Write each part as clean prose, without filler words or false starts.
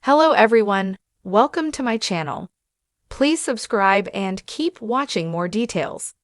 Hello everyone, welcome to my channel. Please subscribe and keep watching more details.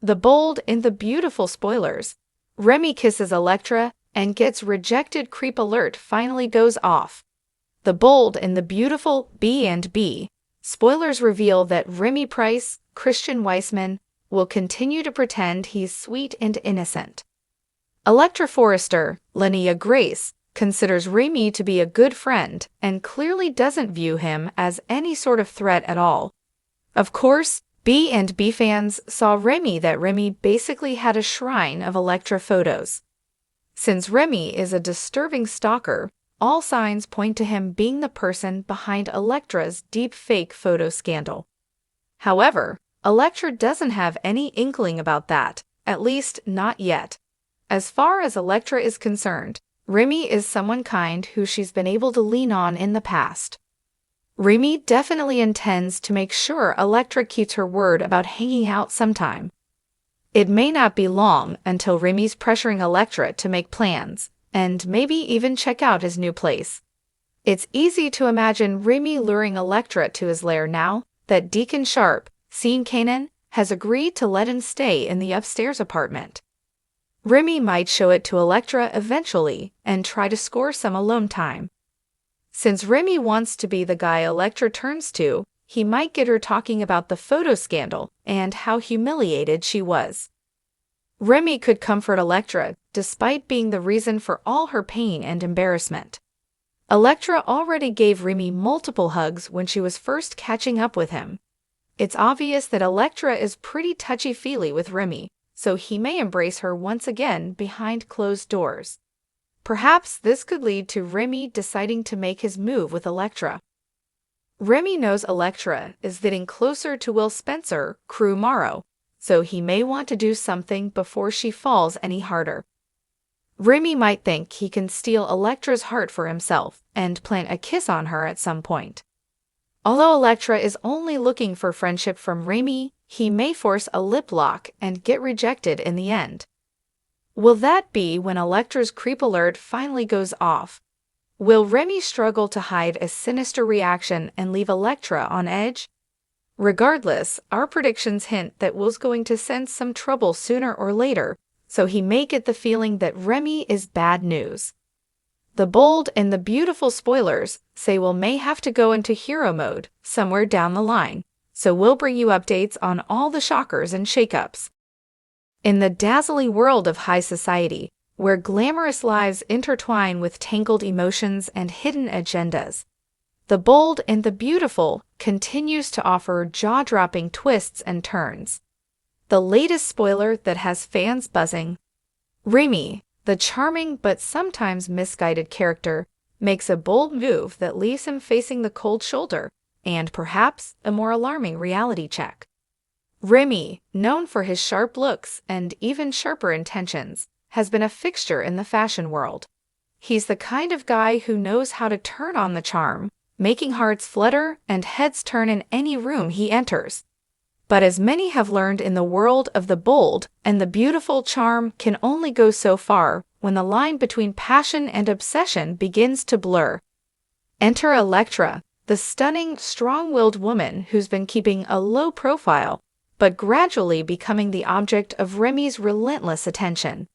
The Bold and the Beautiful spoilers. Remy kisses Electra and gets rejected. Creep alert finally goes off. The Bold and the Beautiful B&B. Spoilers reveal that Remy Price, Christian Weissman, will continue to pretend he's sweet and innocent. Electra Forrester, Linnea Grace, considers Remy to be a good friend and clearly doesn't view him as any sort of threat at all. Of course, B&B fans saw that Remy basically had a shrine of Electra photos. Since Remy is a disturbing stalker, all signs point to him being the person behind Electra's deep fake photo scandal. However, Electra doesn't have any inkling about that, at least not yet. As far as Electra is concerned, Remy is someone kind who she's been able to lean on in the past. Remy definitely intends to make sure Electra keeps her word about hanging out sometime. It may not be long until Remy's pressuring Electra to make plans, and maybe even check out his new place. It's easy to imagine Remy luring Electra to his lair now that Deacon Sharp, Sean Kanan, has agreed to let him stay in the upstairs apartment. Remy might show it to Electra eventually and try to score some alone time. Since Remy wants to be the guy Electra turns to, he might get her talking about the photo scandal and how humiliated she was. Remy could comfort Electra despite being the reason for all her pain and embarrassment. Electra already gave Remy multiple hugs when she was first catching up with him. It's obvious that Electra is pretty touchy-feely with Remy, so he may embrace her once again behind closed doors. Perhaps this could lead to Remy deciding to make his move with Electra. Remy knows Electra is getting closer to Will Spencer, Crew Morrow, so he may want to do something before she falls any harder. Remy might think he can steal Electra's heart for himself and plant a kiss on her at some point. Although Electra is only looking for friendship from Remy, he may force a lip lock and get rejected in the end. Will that be when Electra's creep alert finally goes off? Will Remy struggle to hide a sinister reaction and leave Electra on edge? Regardless, our predictions hint that Will's going to sense some trouble sooner or later, so he may get the feeling that Remy is bad news. The Bold and the Beautiful spoilers say Will may have to go into hero mode somewhere down the line, so we'll bring you updates on all the shockers and shakeups. In the dazzling world of high society, where glamorous lives intertwine with tangled emotions and hidden agendas, The Bold and the Beautiful continues to offer jaw-dropping twists and turns. The latest spoiler that has fans buzzing. Remy, the charming but sometimes misguided character, makes a bold move that leaves him facing the cold shoulder and perhaps a more alarming reality check. Remy, known for his sharp looks and even sharper intentions, has been a fixture in the fashion world. He's the kind of guy who knows how to turn on the charm, making hearts flutter and heads turn in any room he enters. But as many have learned in the world of the Bold and the Beautiful, charm can only go so far when the line between passion and obsession begins to blur. Enter Electra, the stunning, strong-willed woman who's been keeping a low profile, but gradually becoming the object of Remy's relentless attention.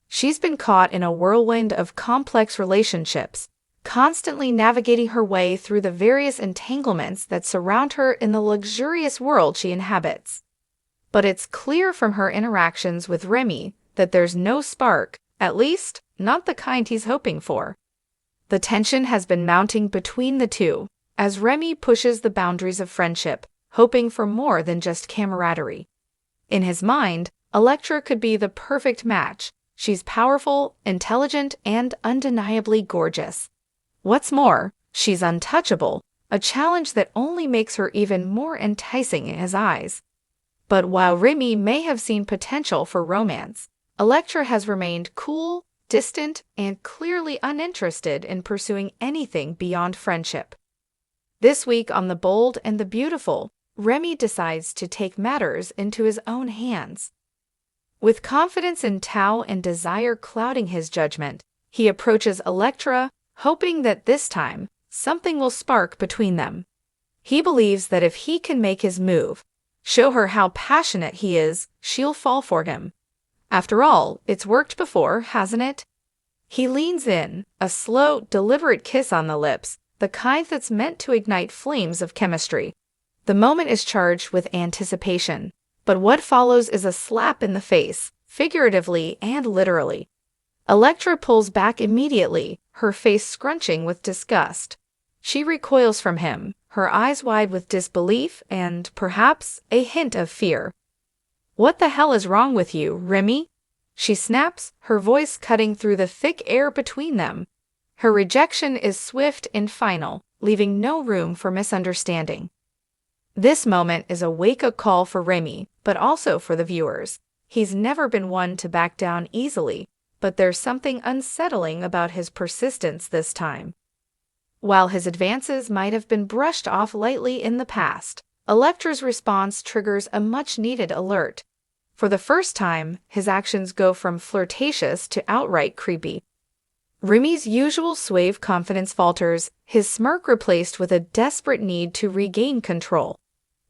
She's been caught in a whirlwind of complex relationships, constantly navigating her way through the various entanglements that surround her in the luxurious world she inhabits. But it's clear from her interactions with Remy that there's no spark, at least not the kind he's hoping for. The tension has been mounting between the two, as Remy pushes the boundaries of friendship, hoping for more than just camaraderie. In his mind, Electra could be the perfect match. She's powerful, intelligent, and undeniably gorgeous. What's more, she's untouchable, a challenge that only makes her even more enticing in his eyes. But while Remy may have seen potential for romance, Electra has remained cool, distant, and clearly uninterested in pursuing anything beyond friendship. This week on The Bold and the Beautiful, Remy decides to take matters into his own hands. With confidence in Tao and desire clouding his judgment, he approaches Electra, hoping that this time, something will spark between them. He believes that if he can make his move, show her how passionate he is, she'll fall for him. After all, it's worked before, hasn't it? He leans in, a slow, deliberate kiss on the lips, the kind that's meant to ignite flames of chemistry. The moment is charged with anticipation, but what follows is a slap in the face, figuratively and literally. Electra pulls back immediately, her face scrunching with disgust. She recoils from him, her eyes wide with disbelief and, perhaps, a hint of fear. "What the hell is wrong with you, Remy?" she snaps, her voice cutting through the thick air between them. Her rejection is swift and final, leaving no room for misunderstanding. This moment is a wake-up call for Remy, but also for the viewers. He's never been one to back down easily, but there's something unsettling about his persistence this time. While his advances might have been brushed off lightly in the past, Electra's response triggers a much-needed alert. For the first time, his actions go from flirtatious to outright creepy. Remy's usual suave confidence falters, his smirk replaced with a desperate need to regain control.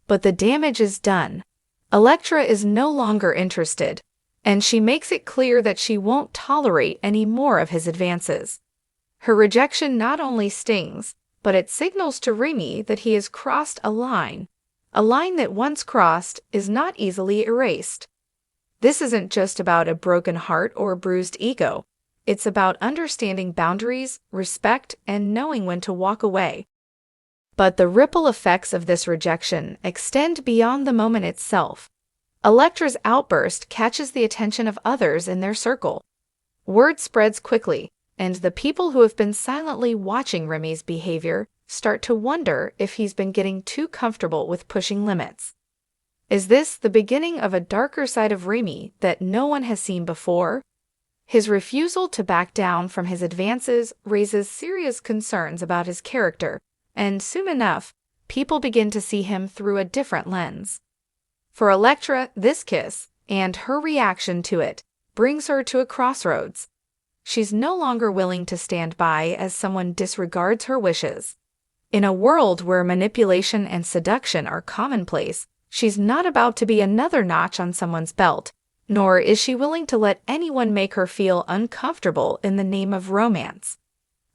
But the damage is done. Electra is no longer interested, and she makes it clear that she won't tolerate any more of his advances. Her rejection not only stings, but it signals to Remy that he has crossed a line that once crossed is not easily erased. This isn't just about a broken heart or a bruised ego. It's about understanding boundaries, respect, and knowing when to walk away. But the ripple effects of this rejection extend beyond the moment itself. Electra's outburst catches the attention of others in their circle. Word spreads quickly, and the people who have been silently watching Remy's behavior start to wonder if he's been getting too comfortable with pushing limits. Is this the beginning of a darker side of Remy that no one has seen before? His refusal to back down from his advances raises serious concerns about his character, and soon enough, people begin to see him through a different lens. For Electra, this kiss, and her reaction to it, brings her to a crossroads. She's no longer willing to stand by as someone disregards her wishes. In a world where manipulation and seduction are commonplace, she's not about to be another notch on someone's belt, nor is she willing to let anyone make her feel uncomfortable in the name of romance.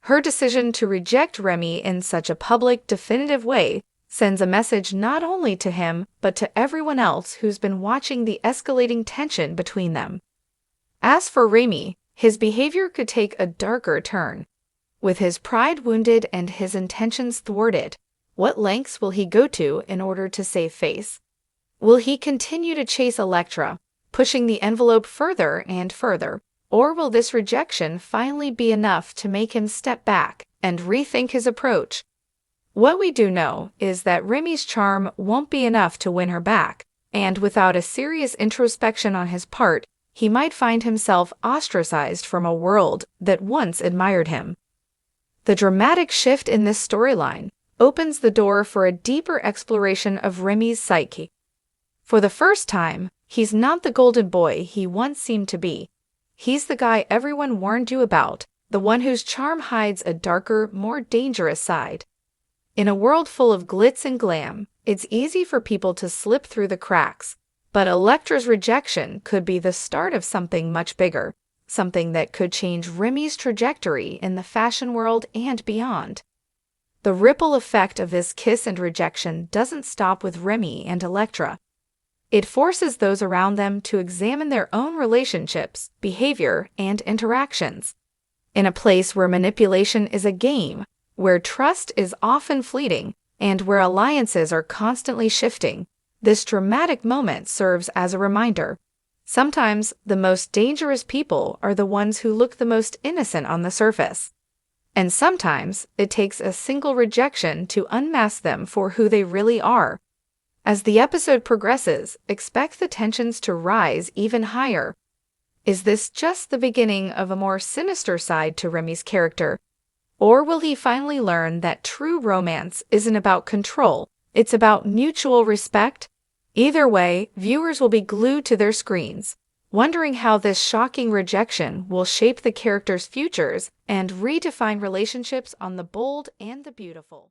Her decision to reject Remy in such a public, definitive way sends a message not only to him, but to everyone else who's been watching the escalating tension between them. As for Remy, his behavior could take a darker turn. With his pride wounded and his intentions thwarted, what lengths will he go to in order to save face? Will he continue to chase Electra, pushing the envelope further and further, or will this rejection finally be enough to make him step back and rethink his approach? What we do know is that Remy's charm won't be enough to win her back, and without a serious introspection on his part, he might find himself ostracized from a world that once admired him. The dramatic shift in this storyline opens the door for a deeper exploration of Remy's psyche. For the first time, he's not the golden boy he once seemed to be. He's the guy everyone warned you about, the one whose charm hides a darker, more dangerous side. In a world full of glitz and glam, it's easy for people to slip through the cracks, but Electra's rejection could be the start of something much bigger, something that could change Remy's trajectory in the fashion world and beyond. The ripple effect of this kiss and rejection doesn't stop with Remy and Electra. It forces those around them to examine their own relationships, behavior, and interactions. In a place where manipulation is a game, where trust is often fleeting, and where alliances are constantly shifting, this dramatic moment serves as a reminder. Sometimes the most dangerous people are the ones who look the most innocent on the surface. And sometimes it takes a single rejection to unmask them for who they really are. As the episode progresses, expect the tensions to rise even higher. Is this just the beginning of a more sinister side to Remy's character? Or will he finally learn that true romance isn't about control, it's about mutual respect? Either way, viewers will be glued to their screens. wondering how this shocking rejection will shape the characters' futures and redefine relationships on The Bold and the Beautiful.